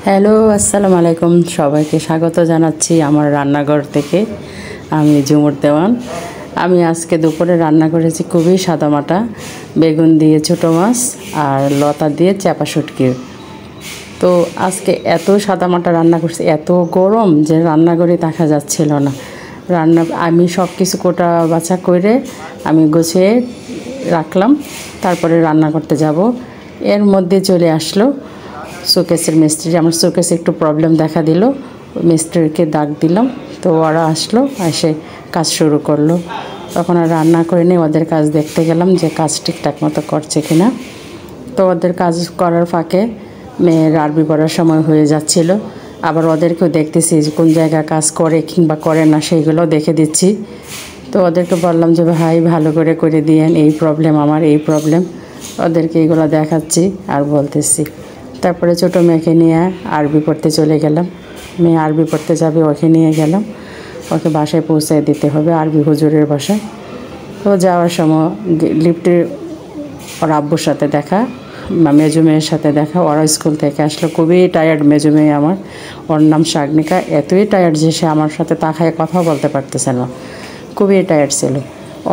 Hello, আসসালামু আলাইকুম। সবাইকে স্বাগত জানাচ্ছি আমার রান্নাঘর থেকে। আমি ঝুমুর দেওয়ান। আমি আজকে দুপুরে রান্না করেছি খুবই সাদামাটা বেগুন দিয়ে ছোটো মাছ আর লতা দিয়ে চাপা শুটকি। তো আজকে এত সাদামাটা রান্না করছি, এত গরম যে রান্নাঘরে থাকা যাচ্ছিল না। আমি সব কিছু কোটা বাছা করে আমি গুছিয়ে রাখলাম, তারপরে রান্না করতে যাব। এর মধ্যে চলে আসলো শোকেসের মিস্ত্রি। আমার শোকেসে একটু প্রবলেম দেখা দিল, মিস্ত্রিকে ডাক দিলাম, তো ওরা আসলো, এসে কাজ শুরু করলো। তখন আর রান্না করে নিয়ে ওদের কাজ দেখতে গেলাম যে কাজ ঠিকঠাক মতো করছে কিনা। তো ওদের কাজ করার ফাঁকে মেয়ের আরবি পড়ার সময় হয়ে যাচ্ছিল। আবার ওদেরকেও দেখতেছি যে কোন জায়গায় কাজ করে কিংবা করে না, সেইগুলো দেখে দিচ্ছি। তো ওদেরকে বললাম যে ভাই ভালো করে দিয়েন, এই প্রবলেম, আমার এই প্রবলেম। ওদেরকে এইগুলো দেখাচ্ছি আর বলতেছি। তারপরে ছোটো মেয়েকে নিয়ে আরবি পড়তে চলে গেলাম। মেয়ে আরবি পড়তে যাবে, ওকে নিয়ে গেলাম। ওকে বাসায় পৌঁছে দিতে হবে, আরবি হুজুরের বাসায়। তো যাওয়ার সময় লিফটে ওর আব্বুর সাথে দেখা, মেজো মেয়ের সাথে দেখা। ওরা স্কুল থেকে আসলো, খুবই টায়ার্ড মেজো মেয়ে আমার। ওর নাম শাগনিকা। এতই টায়ার্ড যে সে আমার সাথে তাকায় কথা বলতে পারতেছে না, খুবই টায়ার্ড ছিল।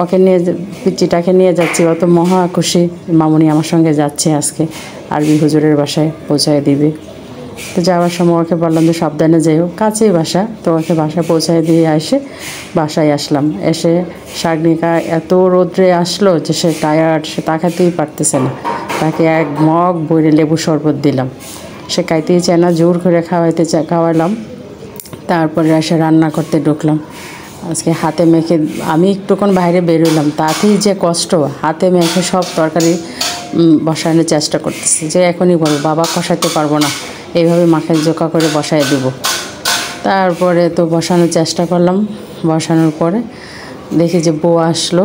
ওকে নিয়ে, পিচ্চিটাকে নিয়ে যাচ্ছি, অত মহা খুশি মামুনি আমার সঙ্গে যাচ্ছে আজকে আরবি হুজুরের বাসায় পৌঁছায় দিবে। তো যাওয়ার সময় ওকে বললাম যে সাবধানে যাইও, কাছেই বাসা। তো ওকে বাসায় পৌঁছায় দিয়ে এসে বাসায় আসলাম। এসে শাগনিকা এত রোদ্রে আসলো যে সে টায়ার্ড, সে তাকাতেই পারতেছে না। তাকে এক মগ বইরে লেবু শরবত দিলাম, সে খাইতেই চায় না, জোর করে খাওয়ালাম। তারপরে এসে রান্না করতে ঢুকলাম। আজকে হাতে মেখে আমি একটুক্ষণ বাইরে বেরোলাম, তাতেই যে কষ্ট। হাতে মেখে সব তরকারি বসানোর চেষ্টা করতেছি, যে এখনই বলবো বাবা কষাতে পারবো না, এইভাবে মাখে জোকা করে বসায় দেবো। তারপরে তো বসানোর চেষ্টা করলাম। বসানোর পরে দেখি যে বউ আসলো।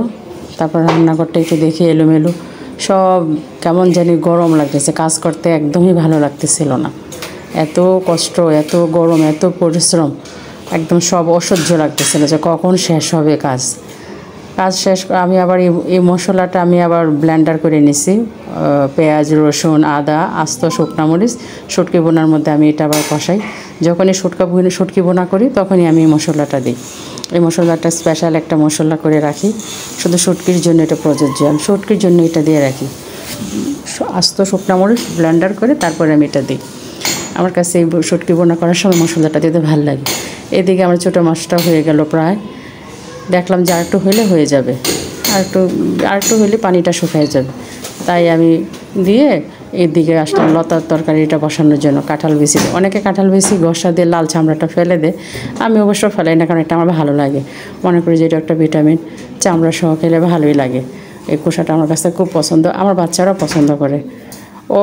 তারপর রান্নাঘরটা একটু দেখি এলোমেলো, সব কেমন জানি গরম লাগতেছে, কাজ করতে একদমই ভালো লাগতেছিল না। এত কষ্ট, এত গরম, এত পরিশ্রম, একদম সব অসহ্য লাগতেছিল যে কখন শেষ হবে কাজ শেষ। আমি আবার এই মশলাটা আমি আবার ব্লেন্ডার করে নিছি, পেঁয়াজ, রসুন, আদা, আস্ত শুকনো মরিচ, শুটকি বোনার মধ্যে আমি এটা আবার কষাই। যখনই শুটকি বোনা করি তখনই আমি এই মশলাটা দিই। এই মশলাটা স্পেশাল একটা মশলা করে রাখি, শুধু শুটকির জন্য এটা প্রযোজ্য। আমি শুটকির জন্য এটা দিয়ে রাখি, আস্ত শুকনো মরিচ ব্লেন্ডার করে তারপরে আমি এটা দিই। আমার কাছে এই শুটকি বোনা করার সময় মশলাটা দিতে ভালো লাগে। এদিকে আমার ছোটো মাছটা হয়ে গেল প্রায়, দেখলাম যে আরেকটু হলে হয়ে যাবে, আরেকটু হলে পানিটা শুকিয়ে যাবে। তাই আমি দিয়ে এদিকে আসলাম লতার তরকারিটা বসানোর জন্য। কাঁঠাল বিচি, অনেকে কাঁঠাল বিচি গসা দিয়ে লাল চামড়াটা ফেলে দেয়, আমি অবশ্য ফেলাই না, কারণ এটা আমার ভালো লাগে। মনে করি যে এটা একটা ভিটামিন, চামড়া সহ খেলে ভালোই লাগে। এই খোসাটা আমার কাছে খুব পছন্দ, আমার বাচ্চারাও পছন্দ করে। ও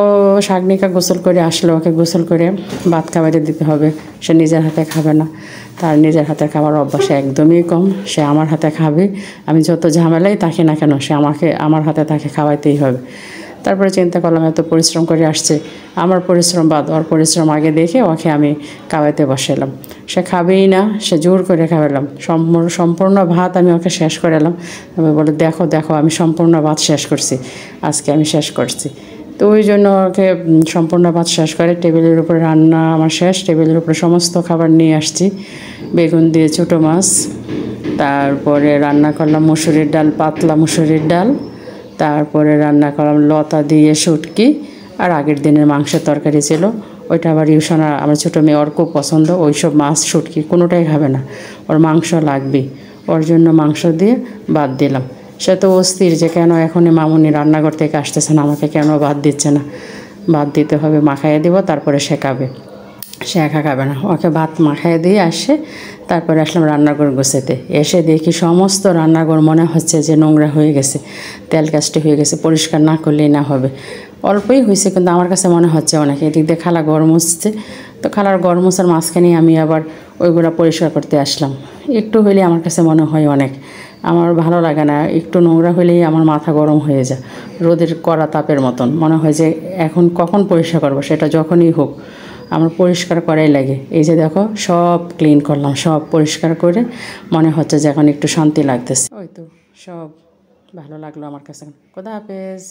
শাগনিকা গোসল করে আসলো, ওকে গোসল করে ভাত খাবারে দিতে হবে। সে নিজের হাতে খাবে না, তার নিজের হাতে খাবার অভ্যাস একদমই কম। সে আমার হাতে খাবে, আমি যত ঝামেলাই থাকি না কেন সে আমার হাতে তাকে খাওয়াইতেই হবে। তারপরে চিন্তা করলাম এত পরিশ্রম করে আসছে, আমার পরিশ্রম বাদ ওর পরিশ্রম আগে দেখে ওকে আমি খাওয়াইতে বসালাম। সে খাবেই না, সে জোর করে খাওয়ালাম। সম্পূর্ণ ভাত আমি ওকে শেষ করালাম। আমি বলে দেখো আমি সম্পূর্ণ ভাত শেষ করছি, আজকে আমি শেষ করছি। তো ওই জন্য ওকে সম্পূর্ণ ভাত শেষ করে টেবিলের উপরে রান্না আমার শেষ। টেবিলের উপরে সমস্ত খাবার নিয়ে আসছি। বেগুন দিয়ে ছোটো মাছ, তারপরে রান্না করলাম মুসুরির ডাল, পাতলা মুসুরির ডাল, তারপরে রান্না করলাম লতা দিয়ে শুটকি, আর আগের দিনের মাংসের তরকারি ছিল, ওইটা আবার ইউসানা আমার ছোটো মেয়ে, ওর খুব পছন্দ। ওইসব মাছ শুটকি কোনোটাই খাবে না, ওর মাংস লাগবে। ওর জন্য মাংস দিয়ে ভাত দিলাম। সে তো অস্থির যে কেন এখনই মামুনি রান্নাঘর থেকে আসতেছে না, আমাকে কেন ভাত দিচ্ছে না। ভাত দিতে হবে, মাখাইয়ে দিব, তারপরে সে খাবে। সে একা খাবে না, ওকে ভাত মাখাইয়ে দিয়ে আসে। তারপরে আসলাম রান্নাঘর গোছাতে। এসে দেখি সমস্ত রান্নাঘর মনে হচ্ছে যে নোংরা হয়ে গেছে, তেল কাস্টি হয়ে গেছে, পরিষ্কার না করলেই না হবে। অল্পই হয়েছে, কিন্তু আমার কাছে মনে হচ্ছে অনেক। এদিক দিয়ে খালা গরম হচ্ছে, তো খালার গরম হচ্ছার মাঝখানে আমি আবার ওইগুলো পরিষ্কার করতে আসলাম। একটু হইলে আমার কাছে মনে হয় অনেক, আমার ভালো লাগে না। একটু নোংরা হলেই আমার মাথা গরম হয়ে যায়, রোদের কড়া তাপের মতন। মনে হয় যে এখন কখন পরিষ্কার করবো, সেটা যখনই হোক আমার পরিষ্কার করাই লাগে। এই যে দেখো সব ক্লিন করলাম, সব পরিষ্কার করে মনে হচ্ছে যে এখন একটু শান্তি লাগতেছে। ওই তো সব ভালো লাগলো আমার কাছে। খোদা হাফেজ।